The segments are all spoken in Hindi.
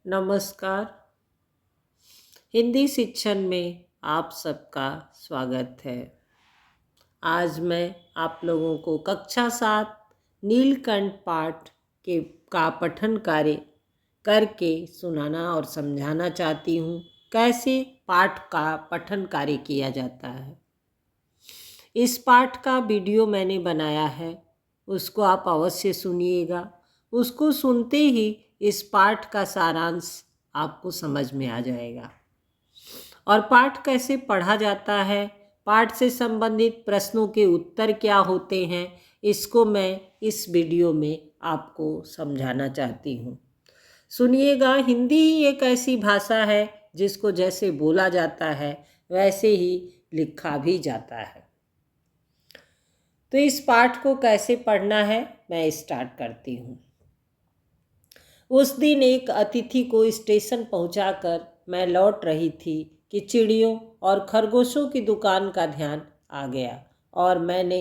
नमस्कार। हिंदी शिक्षण में आप सबका स्वागत है। आज मैं आप लोगों को कक्षा 7 नीलकंठ पाठ के का पठन कार्य करके सुनाना और समझाना चाहती हूँ कैसे पाठ का पठन कार्य किया जाता है। इस पाठ का वीडियो मैंने बनाया है, उसको आप अवश्य सुनिएगा। उसको सुनते ही इस पाठ का सारांश आपको समझ में आ जाएगा। और पाठ कैसे पढ़ा जाता है, पाठ से संबंधित प्रश्नों के उत्तर क्या होते हैं, इसको मैं इस वीडियो में आपको समझाना चाहती हूँ। सुनिएगा। हिंदी ही एक ऐसी भाषा है जिसको जैसे बोला जाता है वैसे ही लिखा भी जाता है। तो इस पाठ को कैसे पढ़ना है मैं स्टार्ट करती हूँ। उस दिन एक अतिथि को स्टेशन पहुंचाकर मैं लौट रही थी कि चिड़ियों और खरगोशों की दुकान का ध्यान आ गया और मैंने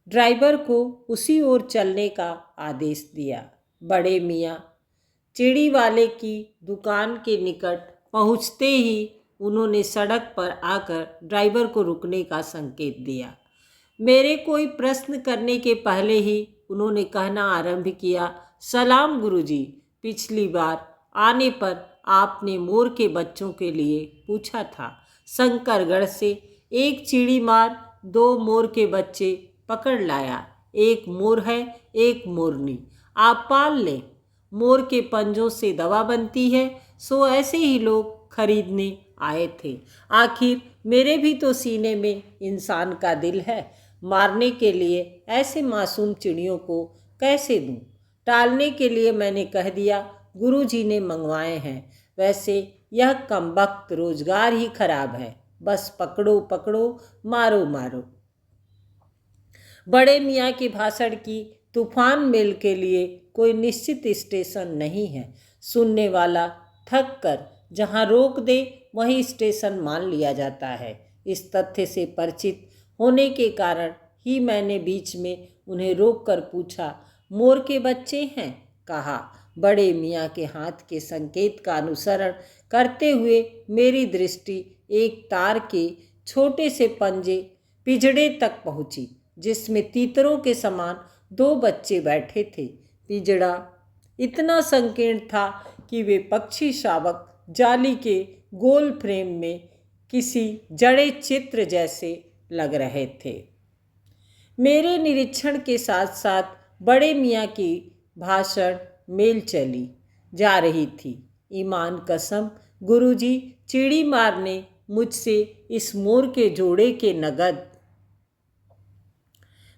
ड्राइवर को उसी ओर चलने का आदेश दिया। बड़े मियाँ चिड़ी वाले की दुकान के निकट पहुंचते ही उन्होंने सड़क पर आकर ड्राइवर को रुकने का संकेत दिया। मेरे कोई प्रश्न करने के पहले ही उन्होंने कहना आरंभ किया, सलाम गुरुजी, पिछली बार आने पर आपने मोर के बच्चों के लिए पूछा था। शंकरगढ़ से एक चिड़ी मार 2 मोर के बच्चे पकड़ लाया। एक मोर है, एक मोरनी, आप पाल लें। मोर के पंजों से दवा बनती है, सो ऐसे ही लोग खरीदने आए थे। आखिर मेरे भी तो सीने में इंसान का दिल है, मारने के लिए ऐसे मासूम चिड़ियों को कैसे दूं? टालने के लिए मैंने कह दिया, गुरुजी ने मंगवाए हैं। वैसे यह कमबख्त रोजगार ही खराब है, बस पकड़ो पकड़ो, मारो मारो। बड़े मियाँ के भाषण की तूफान मेल के लिए कोई निश्चित स्टेशन नहीं है। सुनने वाला थक कर जहाँ रोक दे वहीं स्टेशन मान लिया जाता है। इस तथ्य से परिचित होने के कारण ही मैंने बीच में उन्हें रोक कर पूछा, मोर के बच्चे हैं? कहा। बड़े मियाँ के हाथ के संकेत का अनुसरण करते हुए मेरी दृष्टि एक तार के छोटे से पंजे पिंजड़े तक पहुंची, जिसमें तीतरों के समान 2 बच्चे बैठे थे। पिंजड़ा इतना संकीर्ण था कि वे पक्षी शावक जाली के गोल फ्रेम में किसी जड़े चित्र जैसे लग रहे थे। मेरे निरीक्षण के साथ साथ बड़े मियाँ की भाषण मेल चली जा रही थी। ईमान कसम गुरुजी, चिड़ी मार ने मुझसे इस मोर के जोड़े के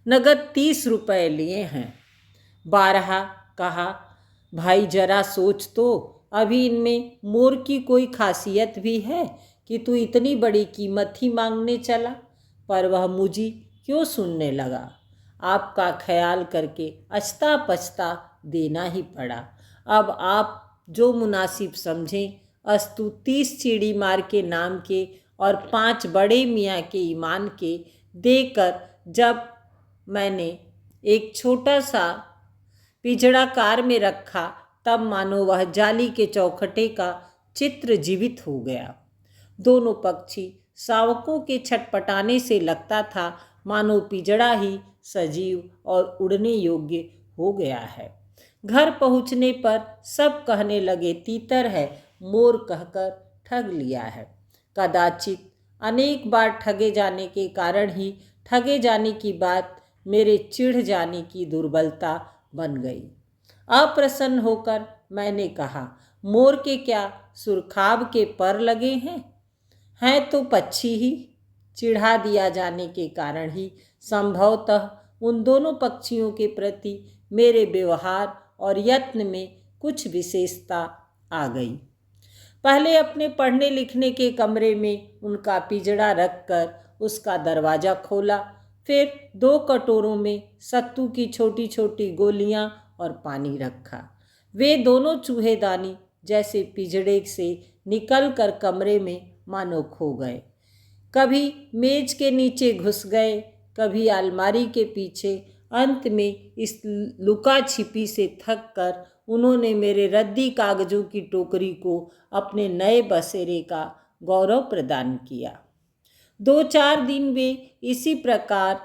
नगद 30 रुपए लिए हैं। 12 कहा, भाई जरा सोच तो, अभी इनमें मोर की कोई खासियत भी है कि तू इतनी बड़ी कीमत ही मांगने चला? पर वह मुझी क्यों सुनने लगा। आपका ख्याल करके अछता पछता देना ही पड़ा। अब आप जो मुनासिब समझें, अस्तु 30 चिड़ी मार के नाम के और 5 बड़े मियाँ के ईमान के देकर जब मैंने एक छोटा सा पिंजड़ा कार में रखा, तब मानो वह जाली के चौखटे का चित्र जीवित हो गया। दोनों पक्षी शावकों के छटपटाने से लगता था मानो पिंजड़ा ही सजीव और उड़ने योग्य हो गया है। घर पहुंचने पर सब कहने लगे, तीतर है, मोर कहकर ठग लिया है। कदाचित अनेक बार ठगे जाने के कारण ही ठगे जाने की बात मेरे चिढ़ जाने की दुर्बलता बन गई। अप्रसन्न होकर मैंने कहा, मोर के क्या सुरखाब के पर लगे हैं? हैं तो पक्षी ही। चिढ़ा दिया जाने के कारण ही संभवतः उन दोनों पक्षियों के प्रति मेरे व्यवहार और यत्न में कुछ विशेषता आ गई। पहले अपने पढ़ने लिखने के कमरे में उनका पिंजड़ा रखकर उसका दरवाज़ा खोला, फिर 2 कटोरों में सत्तू की छोटी छोटी गोलियां और पानी रखा। वे दोनों चूहेदानी जैसे पिंजड़े से निकलकर कमरे में मानो खो गए। कभी मेज के नीचे घुस गए, कभी अलमारी के पीछे अंत में इस लुका छिपी से थक कर उन्होंने मेरे रद्दी कागजों की टोकरी को अपने नए बसेरे का गौरव प्रदान किया। 2-4 दिन वे इसी प्रकार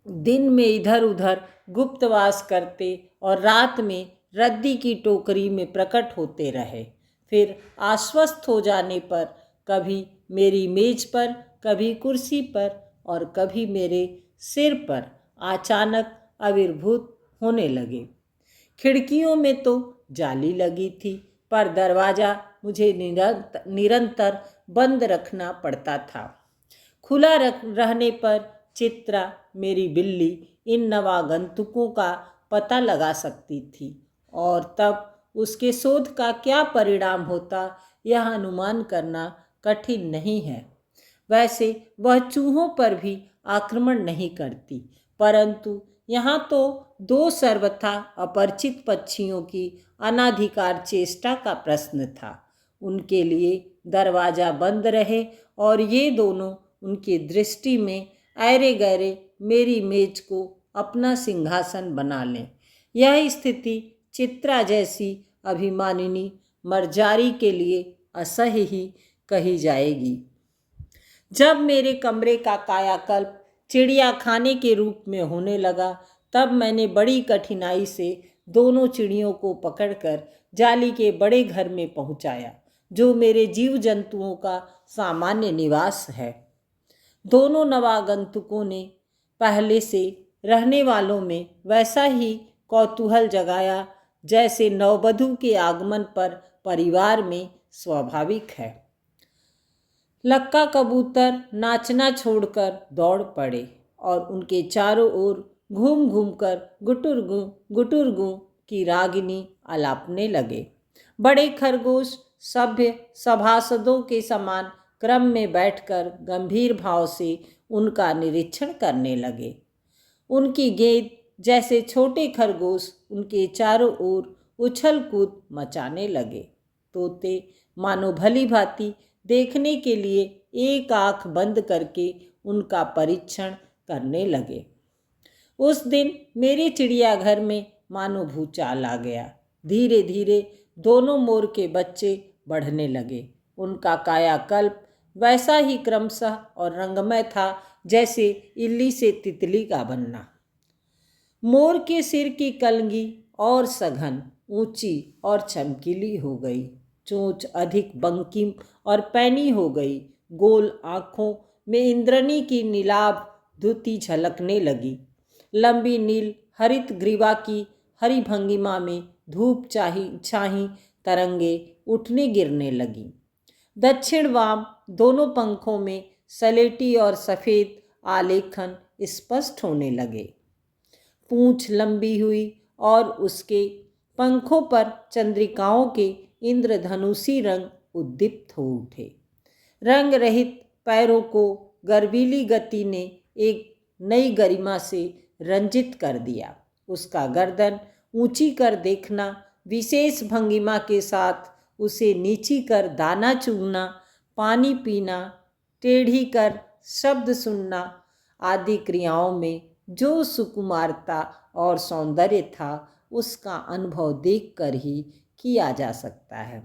दिन में इधर उधर गुप्तवास करते और रात में रद्दी की टोकरी में प्रकट होते रहे। फिर आश्वस्त हो जाने पर कभी मेरी मेज पर, कभी कुर्सी पर और कभी मेरे सिर पर अचानक आविर्भूत होने लगे। खिड़कियों में तो जाली लगी थी, पर दरवाज़ा मुझे निरंतर बंद रखना पड़ता था। खुला रहने पर चित्रा, मेरी बिल्ली, इन नवागंतुकों का पता लगा सकती थी और तब उसके शोध का क्या परिणाम होता यह अनुमान करना कठिन नहीं है। वैसे वह चूहों पर भी आक्रमण नहीं करती, परंतु यहाँ तो 2 सर्वथा अपरिचित पक्षियों की अनाधिकार चेष्टा का प्रश्न था। उनके लिए दरवाज़ा बंद रहे और ये दोनों उनकी दृष्टि में ऐरे गैरे मेरी मेज को अपना सिंहासन बना लें। यह स्थिति चित्रा जैसी अभिमानिनी मर्जारी के लिए असह्य ही कही जाएगी। जब मेरे कमरे का कायाकल्प चिड़ियाखाने के रूप में होने लगा, तब मैंने बड़ी कठिनाई से दोनों चिड़ियों को पकड़कर जाली के बड़े घर में पहुंचाया, जो मेरे जीव जंतुओं का सामान्य निवास है। दोनों नवागंतुकों ने पहले से रहने वालों में वैसा ही कौतूहल जगाया जैसे नववधू के आगमन पर परिवार में स्वाभाविक है। लक्का कबूतर नाचना छोड़कर दौड़ पड़े और उनके चारों ओर घूम घूमकर गुटुरगू की रागिनी आलापने लगे। बड़े खरगोश सभ्य सभासदों के समान क्रम में बैठकर गंभीर भाव से उनका निरीक्षण करने लगे। उनकी गेंद जैसे छोटे खरगोश उनके चारों ओर उछल कूद मचाने लगे। तोते मानो भली भांति देखने के लिए एक आंख बंद करके उनका परीक्षण करने लगे। उस दिन मेरे चिड़ियाघर में मानो भूचाल आ गया। धीरे धीरे दोनों मोर के बच्चे बढ़ने लगे। उनका कायाकल्प वैसा ही क्रमशः और रंगमय था जैसे इल्ली से तितली का बनना। मोर के सिर की कलगी और सघन, ऊंची और चमकीली हो गई। चोंच अधिक बंकिम और पैनी हो गई। गोल आँखों में इंद्रनी की नीलाभ धुती झलकने लगी। लंबी नील हरित ग्रीवा की हरी भंगिमा में धूप छाही तरंगे उठने गिरने लगी। दक्षिण वाम दोनों पंखों में सलेटी और सफ़ेद आलेखन स्पष्ट होने लगे। पूंछ लंबी हुई और उसके पंखों पर चंद्रिकाओं के इंद्रधनुषी रंग उद्दीप्त हो उठे। रंग रहित पैरों को गर्वीली गति ने एक नई गरिमा से रंजित कर दिया। उसका गर्दन ऊंची कर देखना, विशेष भंगिमा के साथ उसे नीची कर दाना चुगना, पानी पीना, टेढ़ी कर शब्द सुनना आदि क्रियाओं में जो सुकुमारता और सौंदर्य था, उसका अनुभव देखकर ही किया जा सकता है।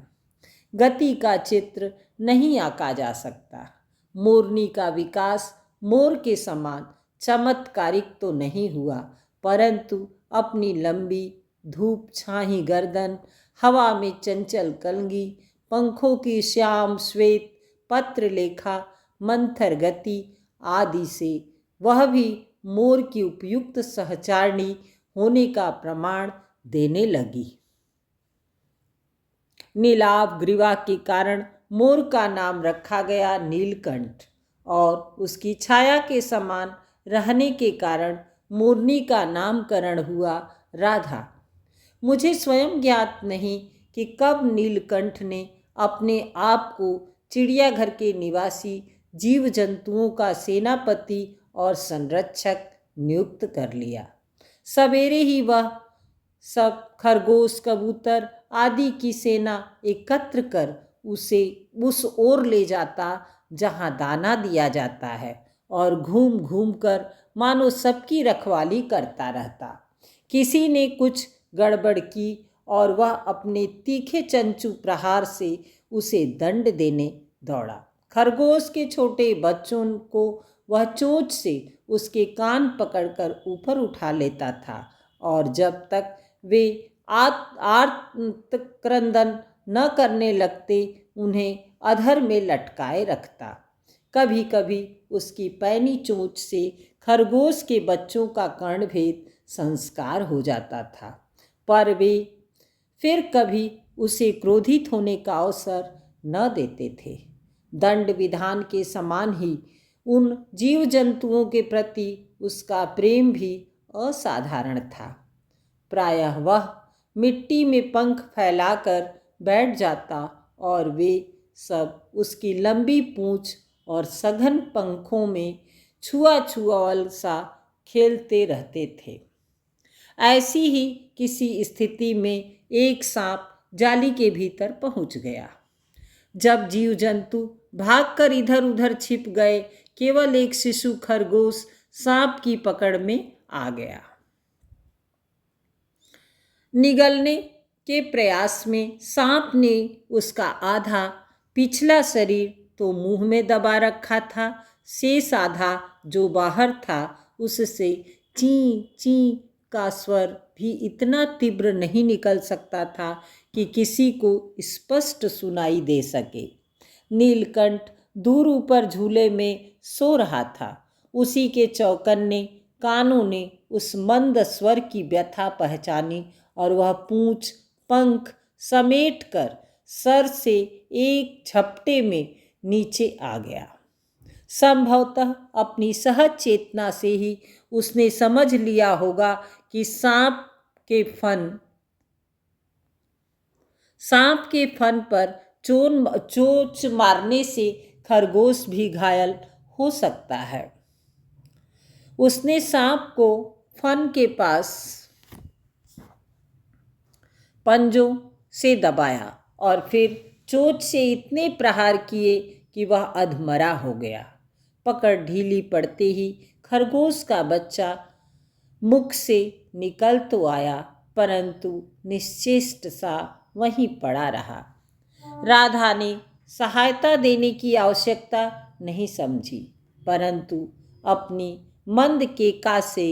गति का चित्र नहीं आंका जा सकता। मोरनी का विकास मोर के समान चमत्कारिक तो नहीं हुआ, परंतु अपनी लंबी धूप छाही गर्दन, हवा में चंचल कलगी, पंखों की श्याम श्वेत पत्र लेखा मंथर गति आदि से वह भी मोर की उपयुक्त सहचारिणी होने का प्रमाण देने लगी। नीलाभ ग्रीवा के कारण मोर का नाम रखा गया नीलकंठ और उसकी छाया के समान रहने के कारण मोरनी का नामकरण हुआ राधा। मुझे स्वयं ज्ञात नहीं कि कब नीलकंठ ने अपने आप को चिड़ियाघर के निवासी जीव जंतुओं का सेनापति और संरक्षक नियुक्त कर लिया। सवेरे ही वह सब खरगोश कबूतर आदि की सेना एकत्र कर उसे उस ओर ले जाता जहाँ दाना दिया जाता है और घूम घूम कर मानो सबकी रखवाली करता रहता। किसी ने कुछ गड़बड़ की और वह अपने तीखे चंचू प्रहार से उसे दंड देने दौड़ा। खरगोश के छोटे बच्चों को वह चोंच से उसके कान पकड़कर ऊपर उठा लेता था और जब तक वे आर्तक्रंदन न करने लगते उन्हें अधर में लटकाए रखता। कभी कभी उसकी पैनी चोंच से खरगोश के बच्चों का कर्णभेद संस्कार हो जाता था, पर वे फिर कभी उसे क्रोधित होने का अवसर न देते थे। दंड विधान के समान ही उन जीव जंतुओं के प्रति उसका प्रेम भी असाधारण था। प्रायः वह मिट्टी में पंख फैलाकर बैठ जाता और वे सब उसकी लंबी पूंछ और सघन पंखों में छुआछुआवल सा खेलते रहते थे। ऐसी ही किसी स्थिति में एक सांप जाली के भीतर पहुंच गया। जब जीव जंतु भागकर इधर उधर छिप गए, केवल एक शिशु खरगोश सांप की पकड़ में आ गया। निगलने के प्रयास में सांप ने उसका आधा पिछला शरीर तो मुंह में दबा रखा था, शेष आधा जो बाहर था उससे ची ची का स्वर भी इतना तीव्र नहीं निकल सकता था कि किसी को स्पष्ट सुनाई दे सके। नीलकंठ दूर ऊपर झूले में सो रहा था। उसी के चौकन्ने कानों ने उस मंद स्वर की व्यथा पहचानी और वह पूंछ पंख समेटकर सर से एक झपटे में नीचे आ गया। संभवतः अपनी सहज चेतना से ही उसने समझ लिया होगा कि सांप के फन पर चोंच मारने से खरगोश भी घायल हो सकता है। उसने सांप को फन के पास पंजों से दबाया और फिर चोंच से इतने प्रहार किए कि वह अधमरा हो गया। पकड़ ढीली पड़ते ही खरगोश का बच्चा मुख से निकल तो आया, परंतु निश्चेष्ट सा वहीं पड़ा रहा। राधा ने सहायता देने की आवश्यकता नहीं समझी, परंतु अपनी मंद केका से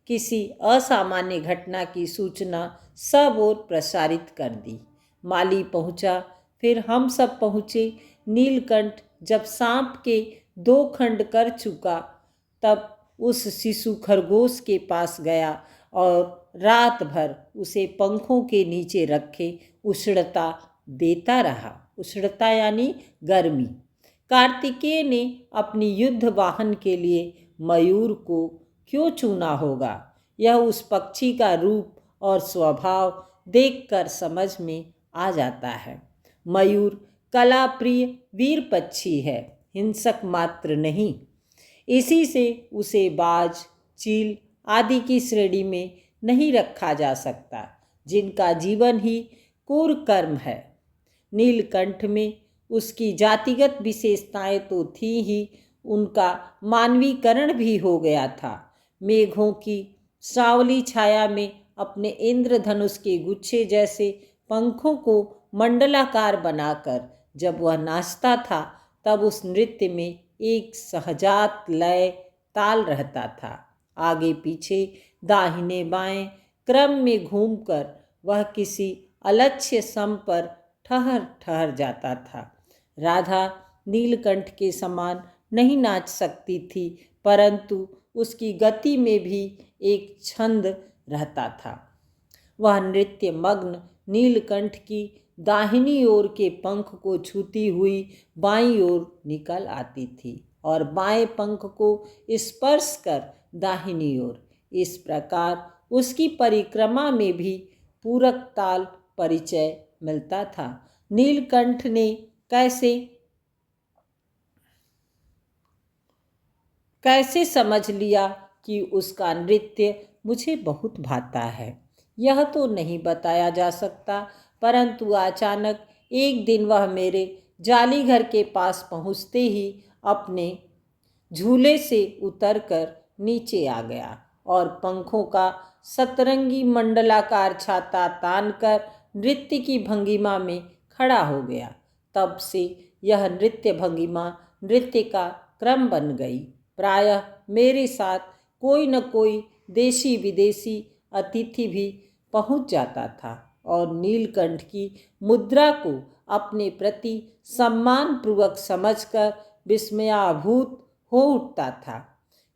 किसी असामान्य घटना की सूचना सब ओर प्रसारित कर दी। माली पहुंचा, फिर हम सब पहुँचे। नीलकंठ जब सांप के 2 खंड कर चुका तब उस शिशु खरगोश के पास गया और रात भर उसे पंखों के नीचे रखे उष्णता देता रहा। उष्णता यानी गर्मी। कार्तिकेय ने अपनी युद्ध वाहन के लिए मयूर को क्यों चुना होगा, यह उस पक्षी का रूप और स्वभाव देखकर समझ में आ जाता है। मयूर कला प्रिय वीर पक्षी है, हिंसक मात्र नहीं। इसी से उसे बाज, चील आदि की श्रेणी में नहीं रखा जा सकता, जिनका जीवन ही क्रूर कर्म है। नीलकंठ में उसकी जातिगत विशेषताएं तो थी ही, उनका मानवीकरण भी हो गया था। मेघों की सावली छाया में अपने इंद्रधनुष के गुच्छे जैसे पंखों को मंडलाकार बनाकर जब वह नाचता था, तब उस नृत्य में एक सहजात लय ताल रहता था। आगे पीछे दाहिने बाएं क्रम में घूमकर वह किसी अलक्ष्य सम पर ठहर ठहर जाता था। राधा नीलकंठ के समान नहीं नाच सकती थी, परंतु उसकी गति में भी एक छंद रहता था। वह नृत्य मग्न नीलकंठ की दाहिनी ओर के पंख को छूती हुई बाईं ओर निकल आती थी और बाएं पंख को स्पर्श कर दाहिनी ओर। इस प्रकार उसकी परिक्रमा में भी पूरक ताल परिचय मिलता था। नीलकंठ ने कैसे समझ लिया कि उसका नृत्य मुझे बहुत भाता है, यह तो नहीं बताया जा सकता, परंतु अचानक एक दिन वह मेरे जाली घर के पास पहुँचते ही अपने झूले से उतरकर नीचे आ गया और पंखों का सतरंगी मंडलाकार छाता तानकर नृत्य की भंगिमा में खड़ा हो गया। तब से यह नृत्य भंगिमा नृत्य का क्रम बन गई। प्रायः मेरे साथ कोई न कोई देशी विदेशी अतिथि भी पहुंच जाता था और नीलकंठ की मुद्रा को अपने प्रति सम्मानपूर्वक समझकर विस्मयाभूत हो उठता था।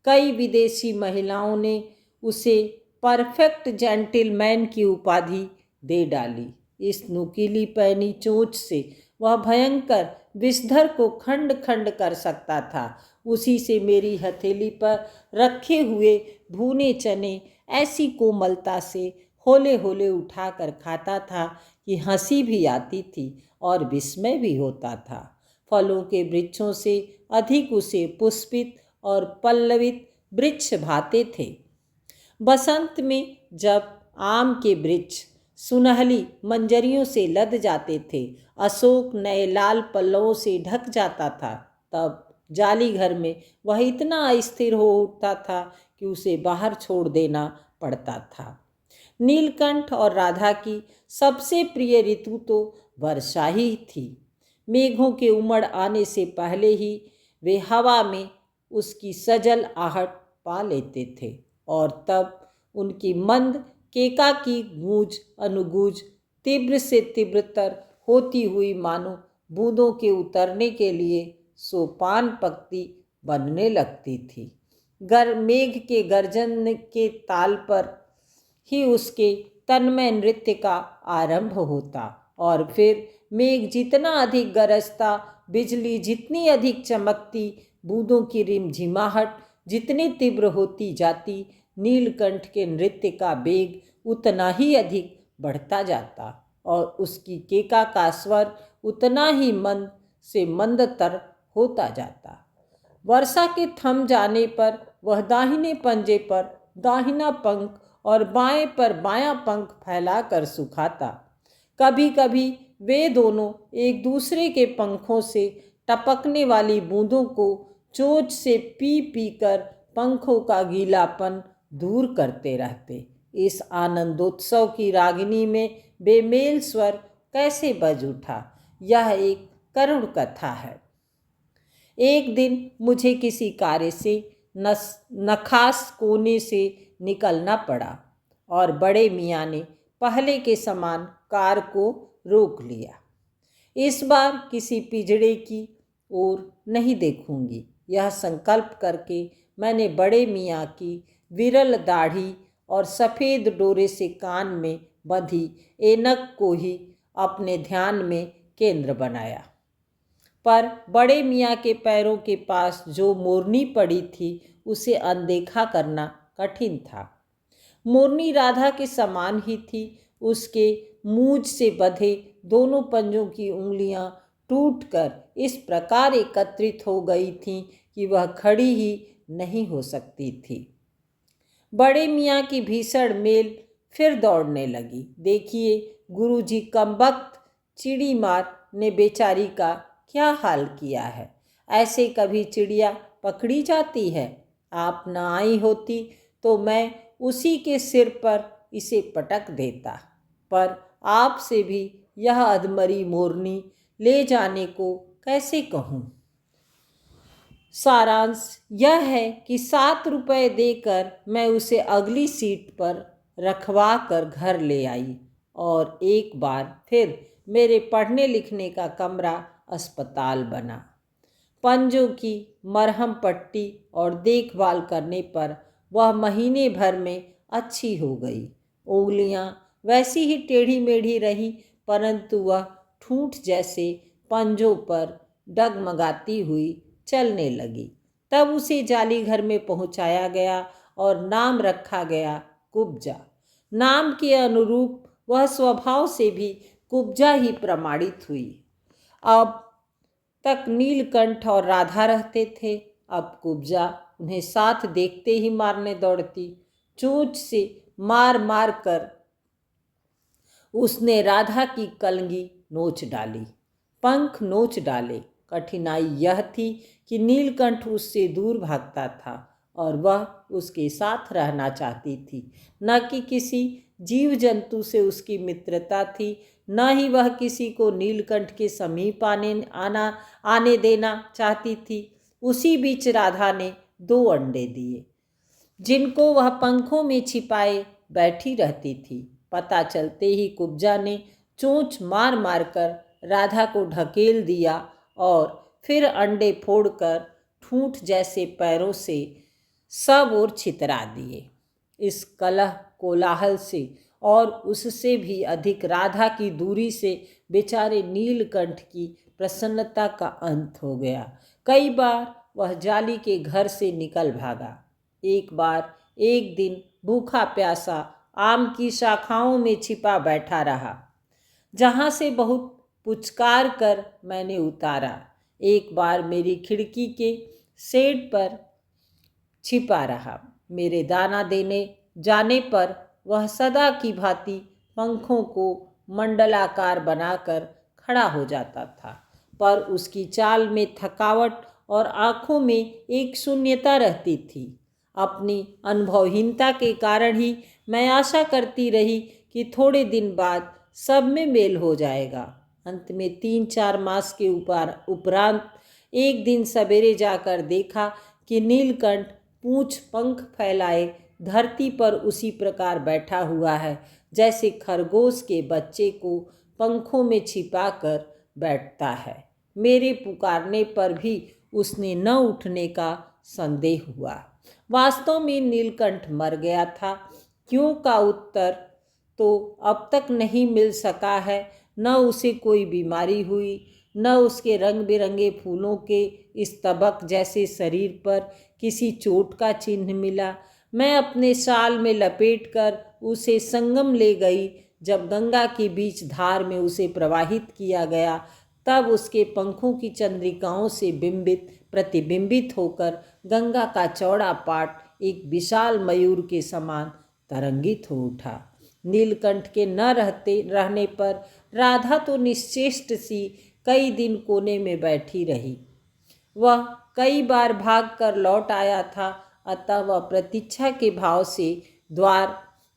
कई विदेशी महिलाओं ने उसे परफेक्ट जेंटिलमैन की उपाधि दे डाली। इस नुकीली पैनी चोंच से वह भयंकर विषधर को खंड खंड कर सकता था। उसी से मेरी हथेली पर रखे हुए भुने चने ऐसी कोमलता से होले होले उठाकर खाता था कि हंसी भी आती थी और विस्मय भी होता था। फलों के वृक्षों से अधिक उसे पुष्पित और पल्लवित वृक्ष भाते थे। बसंत में जब आम के वृक्ष सुनहली मंजरियों से लद जाते थे, अशोक नए लाल पल्लवों से ढक जाता था, तब जाली घर में वह इतना अस्थिर हो उठता था कि उसे बाहर छोड़ देना पड़ता था। नीलकंठ और राधा की सबसे प्रिय ऋतु तो वर्षा ही थी। मेघों के उमड़ आने से पहले ही वे हवा में उसकी सजल आहट पा लेते थे और तब उनकी मंद केका की गूंज अनुगूंज तीव्र से तीव्रतर होती हुई मानो बूंदों के उतरने के लिए सोपान पंक्ति बनने लगती थी। मेघ के गर्जन के ताल पर ही उसके तन्मय नृत्य का आरंभ होता और फिर मेघ जितना अधिक गरजता, बिजली जितनी अधिक चमकती, बूंदों की रिमझिमाहट जितनी तीव्र होती जाती, नीलकंठ के नृत्य का वेग उतना ही अधिक बढ़ता जाता और उसकी केका का स्वर उतना ही मंद से मंदतर होता जाता। वर्षा के थम जाने पर वह दाहिने पंजे पर दाहिना पंख और बाएं पर बायां पंख फैलाकर सुखाता। कभी कभी वे दोनों एक दूसरे के पंखों से टपकने वाली बूंदों को चोंच से पी पी कर पंखों का गीलापन दूर करते रहते। इस आनंदोत्सव की रागिनी में बेमेल स्वर कैसे बज उठा, यह एक करुण कथा है। एक दिन मुझे किसी कार्य से नखास कोने से निकलना पड़ा और बड़े मियाँ ने पहले के समान कार को रोक लिया। इस बार किसी पिंजड़े की ओर नहीं देखूंगी, यह संकल्प करके मैंने बड़े मियाँ की विरल दाढ़ी और सफ़ेद डोरे से कान में बंधी ऐनक को ही अपने ध्यान में केंद्र बनाया। पर बड़े मियाँ के पैरों के पास जो मोरनी पड़ी थी उसे अनदेखा करना कठिन था। मोरनी राधा के समान ही थी। उसके मूंछ से बंधे दोनों पंजों की उंगलियां टूटकर इस प्रकार एकत्रित हो गई थीं कि वह खड़ी ही नहीं हो सकती थी। बड़े मियाँ की भीषण मेल फिर दौड़ने लगी। देखिए गुरुजी कमबख्त चिड़ी मार ने बेचारी का क्या हाल किया है। ऐसे कभी चिड़िया पकड़ी जाती है। आप न आई होती तो मैं उसी के सिर पर इसे पटक देता, पर आपसे भी यह अधमरी मोरनी ले जाने को कैसे कहूँ। सारांश यह है कि 7 रुपये देकर मैं उसे अगली सीट पर रखवा कर घर ले आई और एक बार फिर मेरे पढ़ने लिखने का कमरा अस्पताल बना। पंजों की मरहम पट्टी और देखभाल करने पर वह महीने भर में अच्छी हो गई। उंगलियां वैसी ही टेढ़ी मेढ़ी रही, परंतु वह ठूंठ जैसे पंजों पर डगमगाती हुई चलने लगी। तब उसे जाली घर में पहुंचाया गया और नाम रखा गया कुब्जा। नाम के अनुरूप वह स्वभाव से भी कुब्जा ही प्रमाणित हुई। अब तक नीलकंठ और राधा रहते थे, अब कुब्जा उन्हें साथ देखते ही मारने दौड़ती। चोंच से मार मार कर उसने राधा की कलगी नोच डाली, पंख नोच डाले, कठिनाई यह थी कि नीलकंठ उससे दूर भागता था और वह उसके साथ रहना चाहती थी। न कि किसी जीव जंतु से उसकी मित्रता थी, न ही वह किसी को नीलकंठ के समीप आने देना चाहती थी। उसी बीच राधा ने 2 अंडे दिए, जिनको वह पंखों में छिपाए बैठी रहती थी। पता चलते ही कुब्जा ने चोंच मार मार कर राधा को ढकेल दिया और फिर अंडे फोड़कर ठूंठ जैसे पैरों से सब ओर छितरा दिए। इस कलह कोलाहल से और उससे भी अधिक राधा की दूरी से बेचारे नीलकंठ की प्रसन्नता का अंत हो गया। कई बार वह जाली के घर से निकल भागा। एक दिन भूखा प्यासा आम की शाखाओं में छिपा बैठा रहा, जहाँ से बहुत पुचकार कर मैंने उतारा। एक बार मेरी खिड़की के शेड पर छिपा रहा। मेरे दाना देने जाने पर वह सदा की भांति पंखों को मंडलाकार बनाकर खड़ा हो जाता था, पर उसकी चाल में थकावट और आँखों में एक शून्यता रहती थी। अपनी अनुभवहीनता के कारण ही मैं आशा करती रही कि थोड़े दिन बाद सब में मेल हो जाएगा। अंत में 3-4 मास के उपरांत एक दिन सवेरे जाकर देखा कि नीलकंठ पूंछ पंख फैलाए धरती पर उसी प्रकार बैठा हुआ है जैसे खरगोश के बच्चे को पंखों में छिपाकर बैठता है। मेरे पुकारने पर भी उसने न उठने का संदेह हुआ। वास्तव में नीलकंठ मर गया था। क्यों का उत्तर तो अब तक नहीं मिल सका है। न उसे कोई बीमारी हुई, न उसके रंग बिरंगे फूलों के इस तबक जैसे शरीर पर किसी चोट का चिन्ह मिला। मैं अपने शाल में लपेटकर उसे संगम ले गई। जब गंगा के बीच धार में उसे प्रवाहित किया गया, तब उसके पंखों की चंद्रिकाओं से प्रतिबिंबित होकर गंगा का चौड़ा पाट एक विशाल मयूर के समान तरंगित हो उठा। नीलकंठ के न रहने पर राधा तो निश्चेष्ट सी कई दिन कोने में बैठी रही। वह कई बार भागकर लौट आया था, अतः वह प्रतीक्षा के भाव से द्वार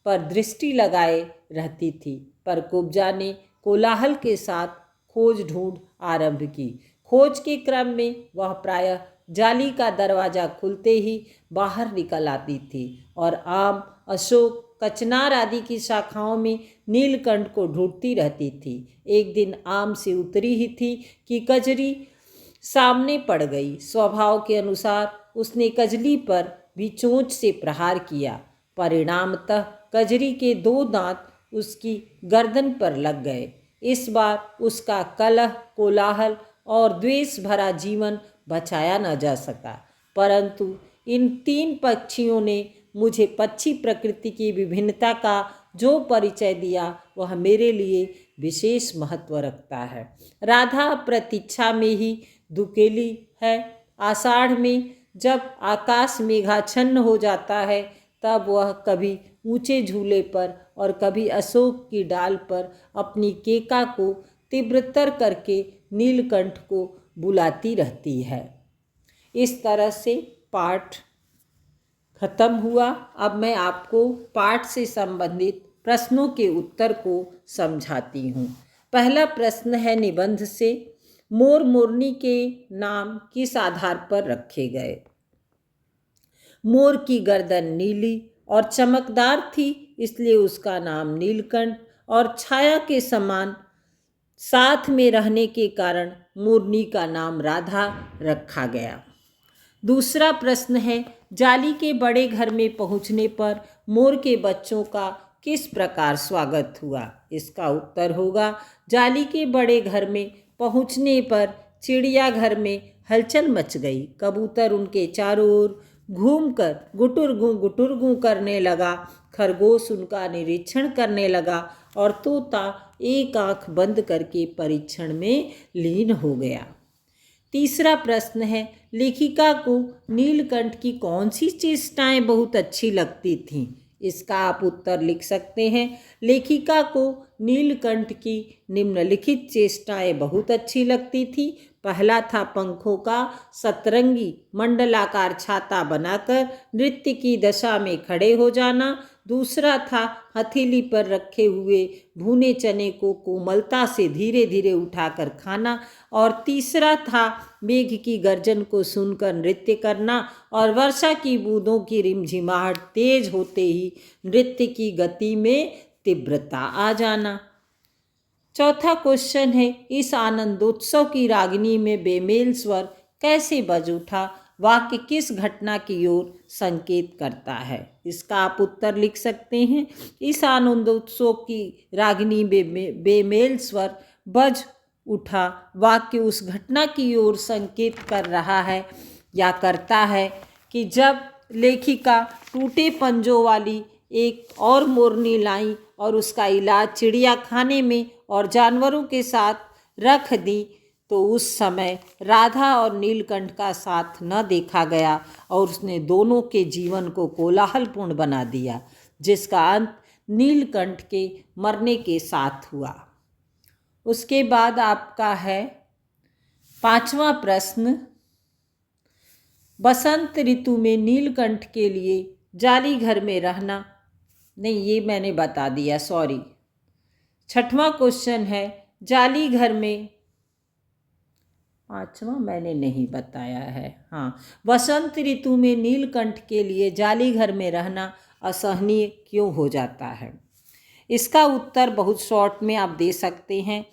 पर दृष्टि लगाए रहती थी। पर कुब्जा ने कोलाहल के साथ खोज ढूंढ आरंभ की। खोज के क्रम में वह प्रायः जाली का दरवाजा खुलते ही बाहर निकल आती थी और आम, अशोक, कचनार आदि की शाखाओं में नीलकंठ को ढूंढती रहती थी। एक दिन आम से उतरी ही थी कि कजरी सामने पड़ गई। स्वभाव के अनुसार उसने कजली पर भी चोंच से प्रहार किया। परिणामतः कजरी के 2 दांत उसकी गर्दन पर लग गए। इस बार उसका कलह, कोलाहल और द्वेष भरा जीवन बचाया न जा सका, परंतु इन 3 पक्षियों ने मुझे पक्षी प्रकृति की विभिन्नता का जो परिचय दिया वह मेरे लिए विशेष महत्व रखता है। राधा प्रतीक्षा में ही दुकेली है। आषाढ़ में जब आकाश मेघाच्छन्न हो जाता है, तब वह कभी ऊंचे झूले पर और कभी अशोक की डाल पर अपनी केका को तीव्रतर करके नीलकंठ को बुलाती रहती है। इस तरह से पाठ खत्म हुआ। अब मैं आपको पाठ से संबंधित प्रश्नों के उत्तर को समझाती हूँ। पहला प्रश्न है निबंध से, मोर मोरनी के नाम किस आधार पर रखे गए? मोर की गर्दन नीली और चमकदार थी, इसलिए उसका नाम नीलकंठ और छाया के समान साथ में रहने के कारण मोरनी का नाम राधा रखा गया। दूसरा प्रश्न है, जाली के बड़े घर में पहुंचने पर मोर के बच्चों का किस प्रकार स्वागत हुआ? इसका उत्तर होगा, जाली के बड़े घर में पहुंचने पर चिड़ियाघर में हलचल मच गई। कबूतर उनके चारों ओर घूमकर गुटुरगू करने लगा, खरगोश उनका निरीक्षण करने लगा और तोता एक आंख बंद करके परीक्षण में लीन हो गया। तीसरा प्रश्न है, लेखिका को नीलकंठ की कौन सी चेष्टाएं बहुत अच्छी लगती थीं? इसका आप उत्तर लिख सकते हैं। लेखिका को नीलकंठ की निम्नलिखित चेष्टाएं बहुत अच्छी लगती थी। पहला था पंखों का सतरंगी मंडलाकार छाता बनाकर नृत्य की दशा में खड़े हो जाना, दूसरा था हथेली पर रखे हुए भुने चने को कोमलता से धीरे धीरे उठाकर खाना, और तीसरा था मेघ की गर्जन को सुनकर नृत्य करना और वर्षा की बूंदों की रिमझिमाहट तेज होते ही नृत्य की गति में तीव्रता आ जाना। चौथा क्वेश्चन है, इस आनंदोत्सव की रागिनी में बेमेल स्वर कैसे बज उठा? वाक्य किस घटना की ओर संकेत करता है? इसका आप उत्तर लिख सकते हैं। इस आनंदोत्सव की रागिनी में बेमेल स्वर बज उठा वाक्य उस घटना की ओर संकेत कर रहा है या करता है कि जब लेखिका टूटे पंजों वाली एक और मोरनी लाई और उसका इलाज चिड़ियाखाने में और जानवरों के साथ रख दी, तो उस समय राधा और नीलकंठ का साथ न देखा गया और उसने दोनों के जीवन को कोलाहलपूर्ण बना दिया, जिसका अंत नीलकंठ के मरने के साथ हुआ। उसके बाद आपका है 5वां प्रश्न, बसंत ऋतु में नीलकंठ के लिए जाली घर में रहना, नहीं ये मैंने बता दिया, सॉरी। 6वां क्वेश्चन है, जाली घर में, 5वां मैंने नहीं बताया है, हाँ, बसंत ऋतु में नीलकंठ के लिए जाली घर में रहना असहनीय क्यों हो जाता है? इसका उत्तर बहुत शॉर्ट में आप दे सकते हैं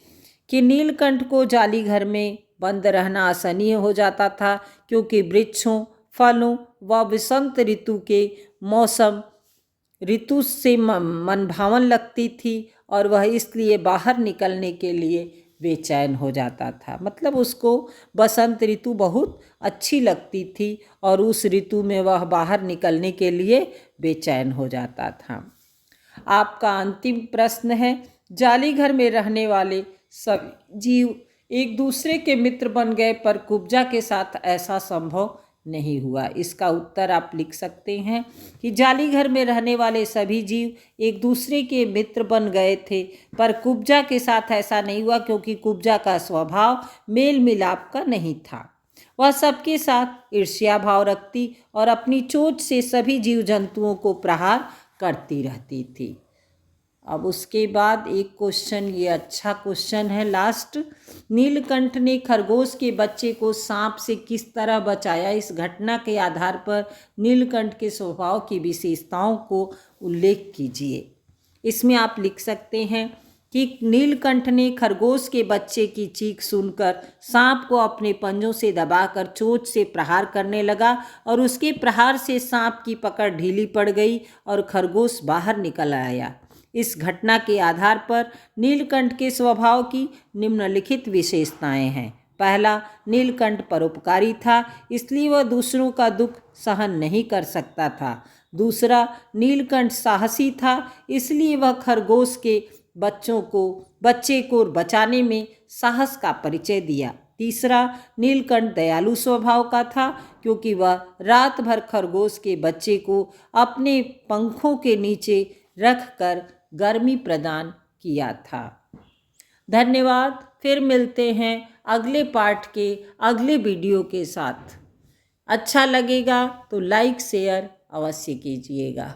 कि नीलकंठ को जाली घर में बंद रहना असहनीय हो जाता था क्योंकि वृक्षों, फलों व बसंत ऋतु के मौसम ऋतु से मनभावन लगती थी और वह इसलिए बाहर निकलने के लिए बेचैन हो जाता था। मतलब उसको बसंत ऋतु बहुत अच्छी लगती थी और उस ऋतु में वह बाहर निकलने के लिए बेचैन हो जाता था। आपका अंतिम प्रश्न है, जाली घर में रहने वाले सभी जीव एक दूसरे के मित्र बन गए पर कुब्जा के साथ ऐसा संभव नहीं हुआ। इसका उत्तर आप लिख सकते हैं कि जाली घर में रहने वाले सभी जीव एक दूसरे के मित्र बन गए थे पर कुब्जा के साथ ऐसा नहीं हुआ क्योंकि कुब्जा का स्वभाव मेल मिलाप का नहीं था। वह सबके साथ ईर्ष्या भाव रखती और अपनी चोंच से सभी जीव जंतुओं को प्रहार करती रहती थी। अब उसके बाद एक क्वेश्चन, ये अच्छा क्वेश्चन है लास्ट, नीलकंठ ने खरगोश के बच्चे को सांप से किस तरह बचाया? इस घटना के आधार पर नीलकंठ के स्वभाव की विशेषताओं को उल्लेख कीजिए। इसमें आप लिख सकते हैं कि नीलकंठ ने खरगोश के बच्चे की चीख सुनकर सांप को अपने पंजों से दबाकर चोंच से प्रहार करने लगा और उसके प्रहार से सांप की पकड़ ढीली पड़ गई और खरगोश बाहर निकल आया। इस घटना के आधार पर नीलकंठ के स्वभाव की निम्नलिखित विशेषताएं हैं। पहला, नीलकंठ परोपकारी था, इसलिए वह दूसरों का दुख सहन नहीं कर सकता था। दूसरा, नीलकंठ साहसी था, इसलिए वह खरगोश के बच्चे को बचाने में साहस का परिचय दिया। तीसरा, नीलकंठ दयालु स्वभाव का था क्योंकि वह रात भर खरगोश के बच्चे को अपने पंखों के नीचे रखकर गर्मी प्रदान किया था। धन्यवाद। फिर मिलते हैं अगले पार्ट के अगले वीडियो के साथ। अच्छा लगेगा तो लाइक शेयर अवश्य कीजिएगा।